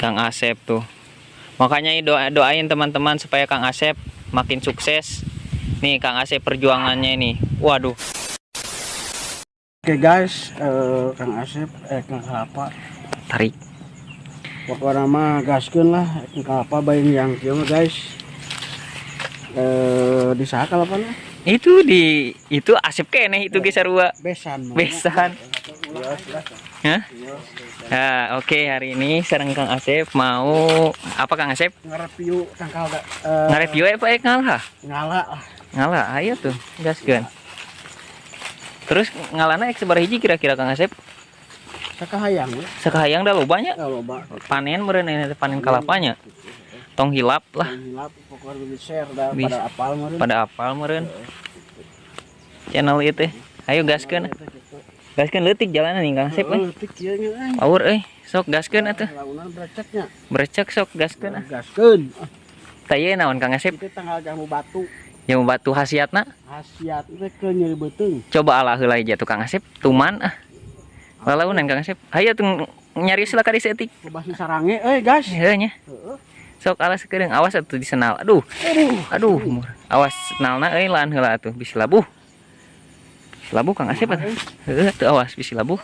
Kang Asep tuh. Makanya doain teman-teman supaya Kang Asep makin sukses. Nih Kang Asep perjuangannya ini. Waduh. Oke guys, Kang Asep, Kang Kalapa. Tarik. Pokoknya mah gaskeun lah, Kang Kalapa bayi yang kieu mah guys. Di saha Kalapa na? Itu Asep keneh itu ge sarua. Besan. Besan. Hah? Nah, oke, hari ini sareng Kang Asep mau apa Kang Asep? Nge-review tangkal Nge-review apa ngalah? ngalah lah. Ngalah, ayo tuh, gaskeun. Terus ngalana sabaraha hiji kira-kira Kang Asep? Sakahayang ya. Sakahayang dah lobanya. Loba. Panen meureun panen kalapanya. Tong hilap lah. Hilap pokoknya di share dah Bis. pada apal meureun. Pada apal meureun. Channel ieu teh. Ayo gaskeun. Gaskeun leutik jalanan nih Kang Asep euy. Leutik kieu nya. Power euy, sok gaskeun atuh. Launan breceknya. Brecek sok gaskeun ah. Gaskeun. Tah ieu naon Kang Asep? Itu tanggal jamu batu. Yang batu khasiatna. Khasiat teh ke nyeri beuteung. Coba alah heula aja tuh Kang Asep, tuman ah. Lalaunan Kang Asep. Hayu tuh nyari sila kari seetik. Basi sarange guys. Heuh nya. Sok alas sakedeung awas atuh disenal. Aduh. Awas senalna euy laan heula atuh bisi labuh. Labuh Kang Asep atuh. Heuh tuh awas bisi labuh.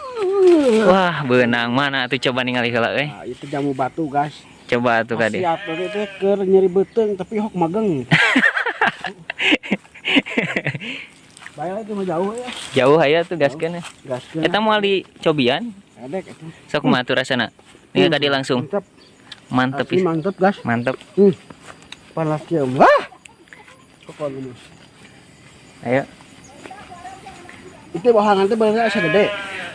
Wah, beunang mana atuh coba ningali heula euy. Nah, itu jamu batu guys. Coba atuh ka dieu. Khasiat teh keur nyeri beuteung tapi hok mageng. Bae itu mah jauh ya. Jauh aya tuh gaskeun. Gaskeun. Eta moal dicobian. Edek itu. Sok kumaha atuh rasana? Nih ka dieu langsung. Mantap. Mantep Asli mantep guys. Mantep. Panas kieu. Wah. Pokoknya. Ayo. Itu bahangan teh bener asa gede.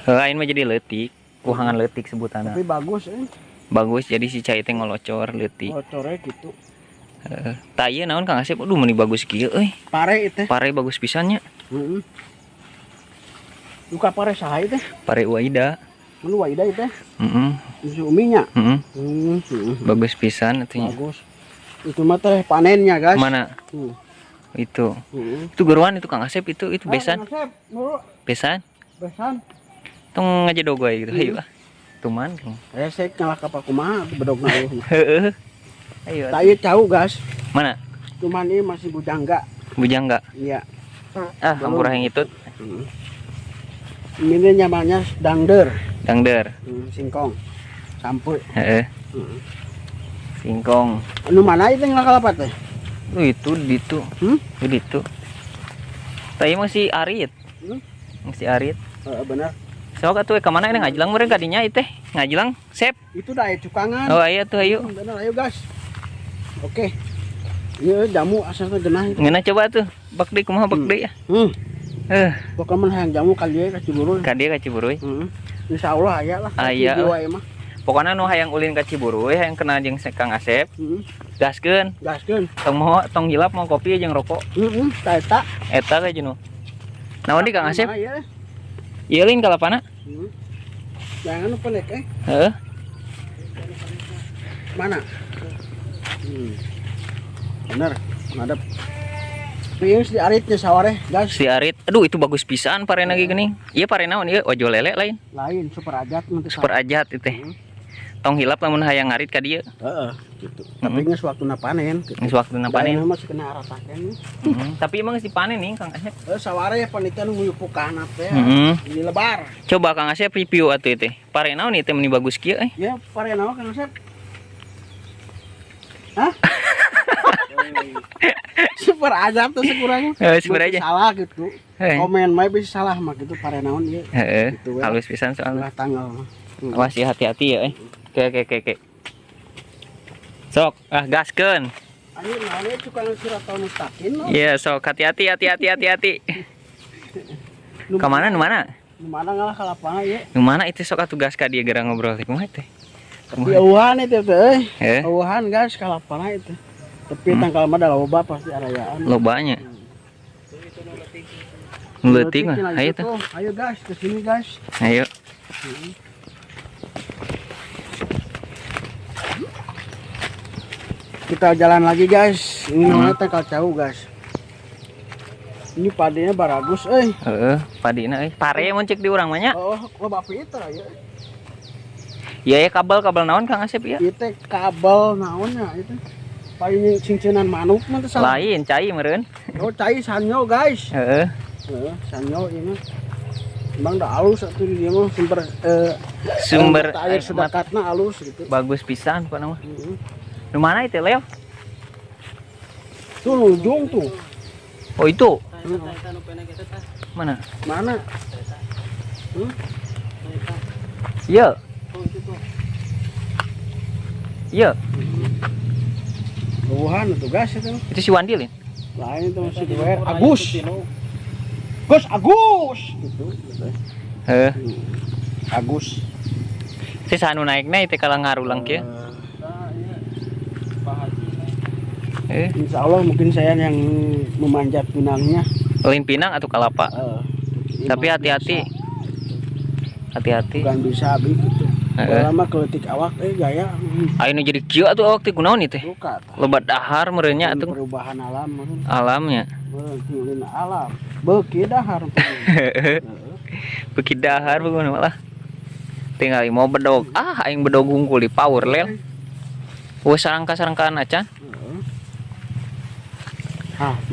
Lain mah jadi leutik. Kuhangan leutik sebutanna. Tapi bagus Bagus jadi si cai teh ngolocor leutik. Bocornya gitu. Tah ieu naon Kang Asep? Aduh meuni bagus kieu euy. Pare itu. Pare bagus pisannya. Heeh. Luka pare saha teh? Pare Waida. Mun Waida teh? Heeh. Si uminya. Heeh. Bagus pisan atunya. Bagus. Itu mah teh panennya, guys. Mana? Itu. Itu geruan itu Kang Asep itu besan. Besan? Besan. Tong ngajedog we gitu. Hayu ah. Tuman. Saya ngalah ka kumaha bedogna euy. Heeh. Ayo. Tah ieu cau, guys. Mana? Cuman ini masih bujangga. Bujangga. Iya. Ah, hampura yang itu. Ini namanya dangder. Dangder. Singkong. Sampai. Heeh. Singkong. Anu mana itu ngakalapat teh? Itu ditu. Ditu. Tapi masih arit. Masih arit. Benar. Sok atuh ka mana ini ngajelang meureun ka dinya ieu teh. Ngajelang, Sep. Itu dah cukangan. Oh, aya tuh ayo. Benar, ayo guys. Oke. Ieu jamu asal teh genah itu. Ngeuna coba tuh. Bak deui kumaha bak deui ya. Pokoknya mah hayang jamu kali ya ka Ciburuy. Ka dieu ka Ciburuy. Insyaallah aya lah. Aya. Mah. Pokona nu hayang ulin ka Ciburuy, hayang kenal jeung Kang Asep. Gaskeun. Gaskeun. Tong hilap mau kopi jeung rokok. Tah eta. Eta ka jenuh. Naon di Kang Asep? Ieu lin kalapana? Jangan lupa nek Heeh. Mana? Bener, ngadep. Ini si aritnya saware, guys. Si arit. Aduh, itu bagus pisan parena ge geuning. Ieu pare naon ieu? Ojo lele lain. Lain super ajat nanti. Super ajat itu teh. Tong hilap lamun hayang ngarit ka dieu. Heeh, gitu. Tapi geus waktuna panen. Geus waktuna panen. Masih kena aratakeun. Tapi emang geus dipanen nih Kang Asep. Saware panitia nu nguyupukana teh. Ini lebar. Coba Kang Asep review atuh teh. Pare naon ieu teh meni bagus kieu euy. Ya, pare naon Kang Asep? Hah? Super ajab tuh sekurangnya. Super aja. Salah gitu. Komen mah bisa salah mah gitu pare naon ieu. Heeh. Halus pisan soalnya. Tanggal. Awas ya hati-hati ya euy. Oke. Sok, gaskeun. Ayo naon tukang Siratal Mustaqim. Iya, sok hati-hati. Ka mana nu mana? Nu mana ngalah ka lapangan ieu. Nu mana itu sok atuh gas ka dieu geura ngobrol teh kumaha teh? Tapi eueuhan itu teh. Eueuhan gas ka lapangan itu. Tapi tangkal mah da loba pasti arayaan. Lobanya. Leutik mah. Ayo tuh. Ayo guys, ke sini guys. Ayo. Kita jalan lagi guys. Ini namanya tangkal cau guys. Ini padenya baragus euy. Heeh, padina euy. Pare mun cek di urang mah nya. Oh, loba filter aya. Iya ya kabel naon Kang Asep ya? Itu kabel naonnya itu. Paling cincenan manuk mah teh salah. Lain cai meureun. Oh, cai sanyo, guys. Heeh. Sanyo ini. Emang dah halus atuh dia mah Sumber air sedekatna halus gitu. Bagus pisan pokona mah. Di mana itu, Leo? Tuh ujung tuh. Oh, itu. Mana? Mana? Iya. Iya. Buhan itu gas itu. Itu si Wandi Lin. Lain itu si Dewer Agus. Agus gitu. Heeh. Agus. Si sanu naikna itu kalau ngarulang kieu. Insya Allah mungkin saya yang memanjat pinangnya. Lain pinang atau kalapa. Tapi hati-hati. Hati-hati. Bukan bisa begitu. Lama keletik awak gaya. Ayeuna jadi kieu atuh awak teh kunaon ieu teh? Buka. Loba dahar meureun nya atuh. Perubahan alam meureun. Alamnya. Meureun alam. Beuki dahar. Beuki dahar begono malah. Tinggal mau bedog. Aing bedog hungkul di power lel. Wes sarangka-sarangkaan acan.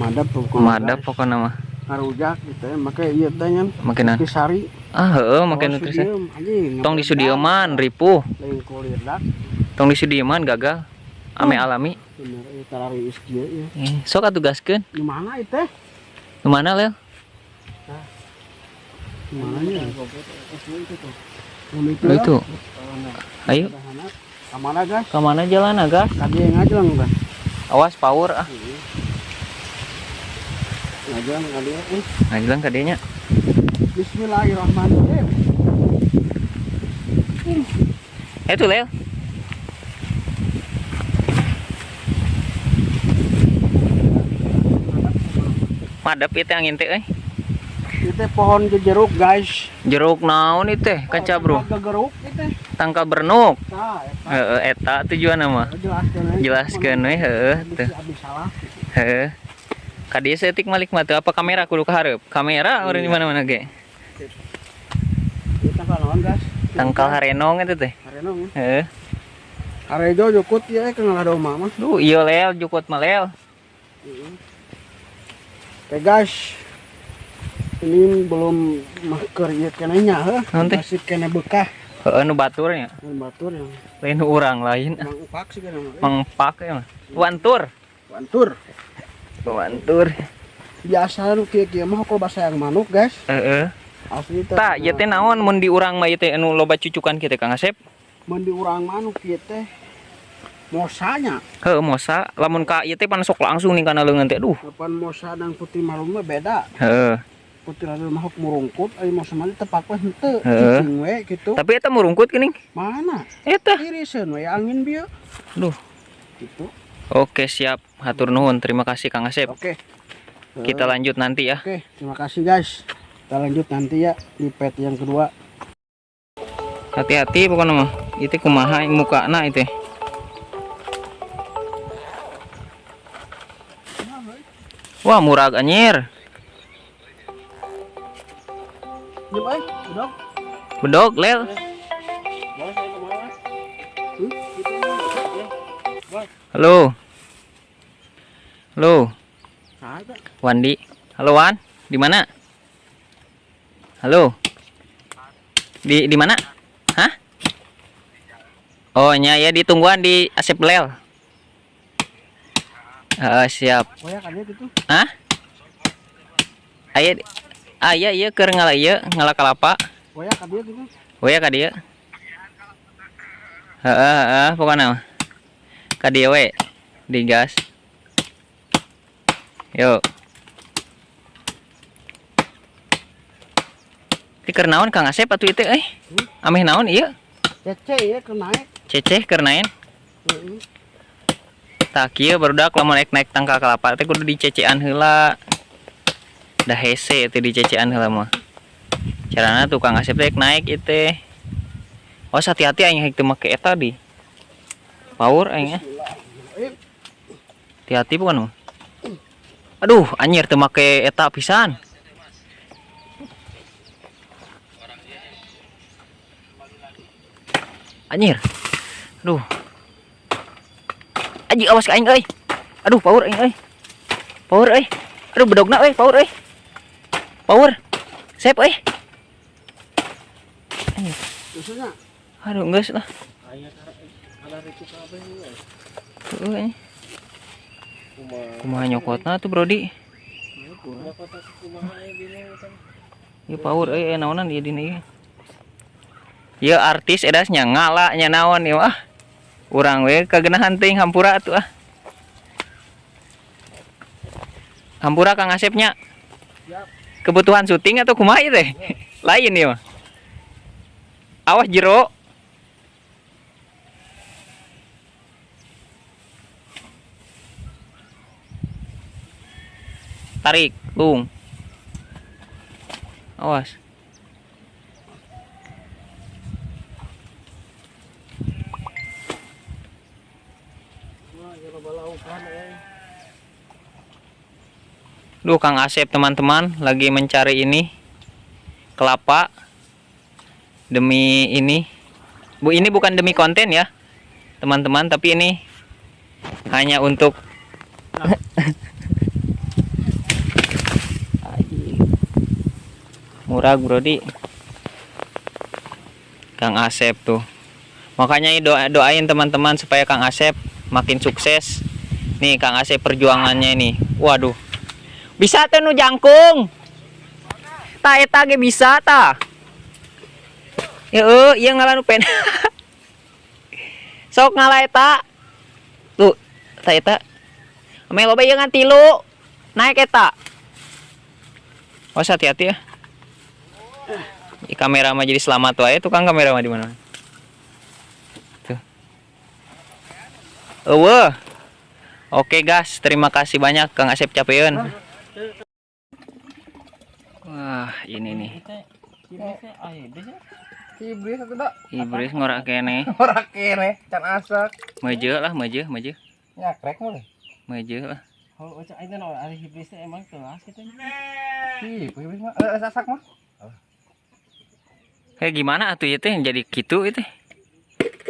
Madap pokoknya. Madap pokoknya mah. Ngarujak gitu ya, makanya iya tanya. Makinan. Nutrisari. Heeh, make nutrisi. Tong di Sudirman ripuh. Lain kulit dak. Tong di Sudirman gagal. Ame alami. Bener ieu tarari ieu ya. Sok atuh gaskeun. Di mana itu teh? Di mana, Lel? Di mana ya? Itu. Ayo. Ka mana, Gas? Ka mana jalan, Gas? Tadi yang ngajelang, Gas. Awas power ah. Ngajelang kali ya. Ngajelang ka dieu nya. Bismillahirrahmanirrahim. Itu, Lel. Madep itu angin teh euy. Itu pohon jeruk, guys. Jeruk naon itu teh? Kaca, Bro. Jeruk itu. Tangkal bernuk. Tah, Eta tujuan mah. Jelaskeun we heeh teh. Heeh. Ka dieu seutik malik mah teu apa kamera kudu kahareup. Kamera urang di mana-mana ge. Tangkal naon, Gas? Tangkal harenong itu teh. Harenong. Heeh. Harejo jukut ya ke ngaladoma mah. Duh, ieu Lel jukut mah Lel. Oke, guys. Ini belum maker ieu kenanya heuh. Masih kena bekah. Heeh nu baturnya. Batur yang Lain urang lain. Mang Upak sih kan. Mangpak ya mah. Wantur. Wantur. Wantur. Biasa nu kieu mah kalau bahasa yang manuk, guys. Heeh. Asli teh. Tah, ieu teh naon mun di urang mah ieu teh anu loba cucukan kieu teh Kang Asep? Mun di urang manuk kieu teh mosanya. Heuh, mosa. Lamun ka ieu teh pan sok langsung ning kana leungeun teh. Aduh. Depan mosa dan putih malum mah beda. Heeh. Putih lalu mah murungkut, ai mosa mah tepak we henteu. Heeh. Cicing we gitu. Tapi eta murungkut geuning. Mana? Eta. Iriseun we angin bieu. Duh. Gitu. Oke, siap. Hatur nuhun. Terima kasih Kang Asep. Oke. Kita lanjut nanti ya. Oke, terima kasih guys. Kita lanjut nanti ya di pet yang kedua. Hati-hati pokoknya mah. Itu kumaha yang mukana itu. Wah, murag anyir. Yuk, udah. Bedog, Lel. Halo. Halo. Wandi. Halo Wan. Di mana? Halo. Di mana? Hah? Oh, nya ya ditungguan di Asep Lel. Siap. Oh ya kan gitu. Hah? Aya ieu keur ngala kalapa. Oh ya kan gitu. Oh ya ka dieu. Heeh, pokona mah. Ka dieu we. Digas. Yuk. Ti keur naon Kang Asep atuh ieu teh euy? Ameh naon ieu? Cece ya keur naik. Ceceh keur naen? Tah kieu barudak lamun naik tangkal kalapa teh kudu dicecean heula. Dah hese teh dicecean heula mah. Carana tuh Kang Asep teh naik ieu teh. Oh, hati-hati aing hek teu make eta di. Power aing. Hati-hati bukan mah. Aduh, anjir teu make eta pisan. Anjir. Aduh. Anjing awas ka aing euy. Aduh, power aing euy. Power euy. Aduh, bedogna euy, power euy. Power. Sep euy. Anjir. Maksudnya Aduh, geus lah. aya kada ricu kabeh we. Heeh. Kumaha nyokotna tuh, Brodi? Ieu power euy naonan ieu dina ieu. Ieu artis edasnya ngala nya naon ieu ah. Urang we kagenahan teuing hampura atuh ah. Hampura Kang Asepnya. Kebutuhan syuting atau kumaha ieu teh? Lain ieu mah. Awas jero. Tarik, lung. Awas. Duh, Kang Asep teman-teman lagi mencari ini kelapa demi ini. Bu, ini bukan demi konten ya, teman-teman, tapi ini hanya untuk murah, Brodi. Kang Asep tuh. Makanya doain teman-teman supaya Kang Asep makin sukses. Nih Kang Asep perjuangannya ini. Waduh. Bisa teh nu jangkung. Ta eta ge bisa ta. Heueuh, ieu ngalah nu pen. Sok ngalah eta. Tuh, ta eta. Ame loba ieu ngan 3. Naik eta. Awas hati-hati ya. Di kamera mah jadi selamat wae, tukang kamera mah di mana? Tuh. Eueuh. Oke guys, terima kasih banyak Kang Asep capeun. Wah, ini nih. Iblis atuh da. Iblis ngorak kene. Ora kene, can asak. Meuje lah, meuje. Nyakrek mah. Meuje lah. Kalau ucap itu no, ada iblis teh emang kelas gitu. Iblis mah asak mah. Kayak gimana atuh ieu teh jadi kitu itu?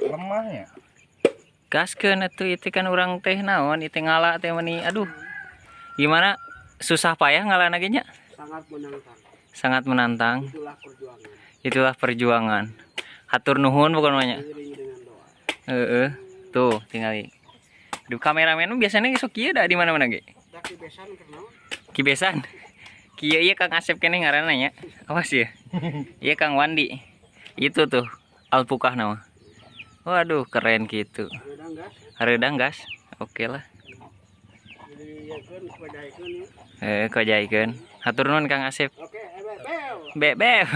Lemahnya. Gaskeun atuh itu kan urang teh naon itu ngala teh meni. Aduh. Gimana? Susah payah ngalana ge nya? Sangat menantang. Sangat menantang. Itulah perjuangan. Itulah perjuangan. Hatur nuhun bukan namanya. Diiringi dengan doa. Heeh. Tuh, tingali. Aduh, kameramen biasanya sok kieu da di mana-mana ge. Da kibesan karena Kibesan. Kieu ieu Kang Asep kene ngaranna nya. Awas ya. Iya Kang Wandi. Itu tuh alpukah nama. Waduh, keren gitu. redang gas. Hareudang gas. Oke lah. Jadi ya kan kepajaikeun ya. Kajaikeun. Hatur nuhun Kang Asep. Oke, bebel. Bebel.